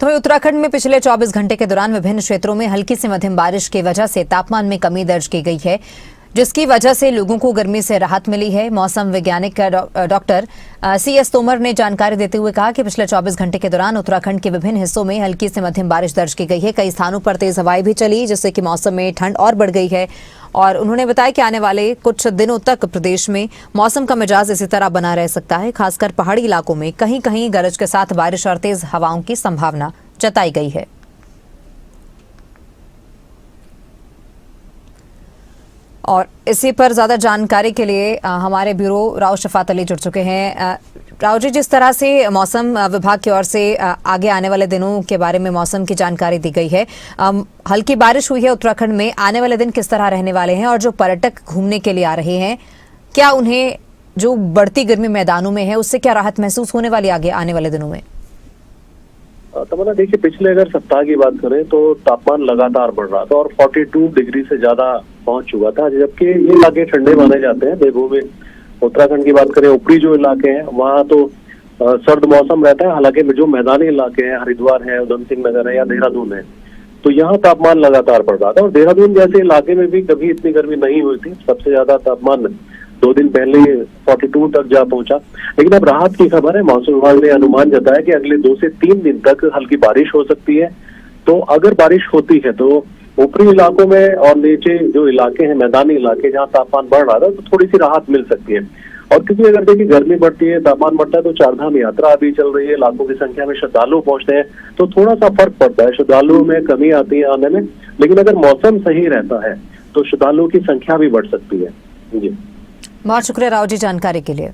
तो वहीं उत्तराखंड में पिछले 24 घंटे के दौरान विभिन्न क्षेत्रों में हल्की से मध्यम बारिश की वजह से तापमान में कमी दर्ज की गई है, जिसकी वजह से लोगों को गर्मी से राहत मिली है। मौसम वैज्ञानिक डॉक्टर CS तोमर ने जानकारी देते हुए कहा कि पिछले 24 घंटे के दौरान उत्तराखंड के विभिन्न हिस्सों में हल्की से मध्यम बारिश दर्ज की गई है। कई स्थानों पर तेज हवाएं भी चली, जिससे कि मौसम में ठंड और बढ़ गई है। और उन्होंने बताया कि आने वाले कुछ दिनों तक प्रदेश में मौसम का मिजाज इसी तरह बना रह सकता है। खासकर पहाड़ी इलाकों में कहीं कहीं गरज के साथ बारिश और तेज हवाओं की संभावना जताई गई है। और इसी पर ज्यादा जानकारी के लिए हमारे ब्यूरो राव शफात अली जुड़ चुके हैं। राव जी, जिस तरह से मौसम विभाग की ओर से आगे आने वाले दिनों के बारे में मौसम की जानकारी दी गई है, हल्की बारिश हुई है उत्तराखंड में, आने वाले दिन किस तरह रहने वाले हैं और जो पर्यटक घूमने के लिए आ रहे हैं, क्या उन्हें जो बढ़ती गर्मी मैदानों में है उससे क्या राहत महसूस होने वाली आगे आने वाले दिनों में? तमन्ना, देखिए, पिछले अगर सप्ताह की बात करें तो तापमान लगातार बढ़ रहा था और 42 डिग्री से ज्यादा पहुंच चुका था, जबकि ये इलाके ठंडे माने जाते हैं। देवभूमि उत्तराखंड की बात करें, ऊपरी जो इलाके हैं वहाँ तो सर्द मौसम रहता है। हालांकि जो मैदानी इलाके हैं, हरिद्वार है, उधम सिंह नगर है या देहरादून है, तो यहाँ तापमान लगातार बढ़ रहा था। और देहरादून जैसे इलाके में भी कभी इतनी गर्मी नहीं हुई थी। सबसे ज्यादा तापमान 2 दिन पहले 42 तक जा पहुंचा। लेकिन अब राहत की खबर है। मौसम विभाग ने अनुमान जताया कि अगले 2 से 3 दिन तक हल्की बारिश हो सकती है। तो अगर बारिश होती है तो ऊपरी इलाकों में और नीचे जो इलाके हैं, मैदानी इलाके जहाँ तापमान बढ़ रहा था, तो थोड़ी सी राहत मिल सकती है। और क्योंकि अगर देखिए गर्मी बढ़ती है, तापमान बढ़ता है, तो चारधाम यात्रा अभी चल रही है, लाखों की संख्या में श्रद्धालु पहुंचते हैं, तो थोड़ा सा फर्क पड़ता है। श्रद्धालुओं में कमी आती है आने में, लेकिन अगर मौसम सही रहता है तो श्रद्धालुओं की संख्या भी बढ़ सकती है। जी, बहुत शुक्रिया राव जी जानकारी के लिए।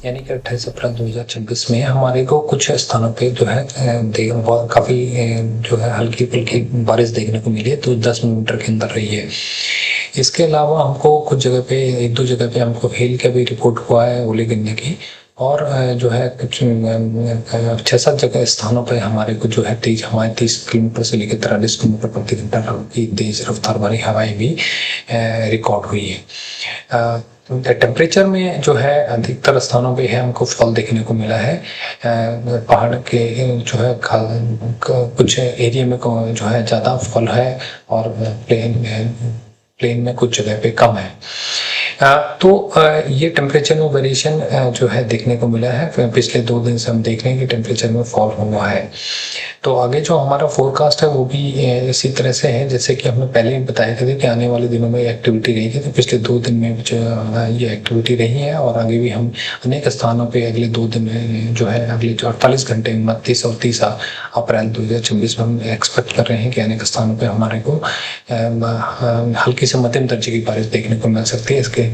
यानी कि 28 अप्रैल 2026 में हमारे को कुछ स्थानों पे जो है काफी जो है हल्की फुल्की बारिश देखने को मिली है, तो 10 मिलीमीटर के अंदर रही है। इसके अलावा हमको कुछ जगह पे, 1-2 जगह पे हमको हेल का भी रिपोर्ट हुआ है, ओले गिरने की। और जो है कुछ 6-7 जगह स्थानों पे हमारे को जो है तेज हवाएं 30 किलोमीटर से लेकर 43 किलोमीटर प्रति घंटा की तेज रफ्तार वाली हवाएं भी रिकॉर्ड हुई है। टेम्परेचर में जो है अधिकतर स्थानों पे है हमको फॉल देखने को मिला है। पहाड़ के जो है कुछ एरिया में जो है ज़्यादा फॉल है और प्लेन में कुछ जगह पे कम है। तो ये टेम्परेचर में वेरिएशन जो है देखने को मिला है। पिछले 2 दिन से हम देख रहे हैं कि टेम्परेचर में फॉल हुआ है। तो आगे जो हमारा फोरकास्ट है वो भी इसी तरह से है, जैसे कि हमने पहले ही बताया था कि आने वाले दिनों में एक्टिविटी रही है। तो पिछले 2 दिन में ये एक्टिविटी रही है और आगे भी हम अनेक स्थानों पे अगले 2 दिन में जो है अगले 48 घंटे 29 और 30 अप्रैल 2026 में हम एक्सपेक्ट कर रहे हैं कि अनेक स्थानों पर हमारे को हल्की से मध्यम दर्जे की बारिश देखने को मिल सकती है। इसके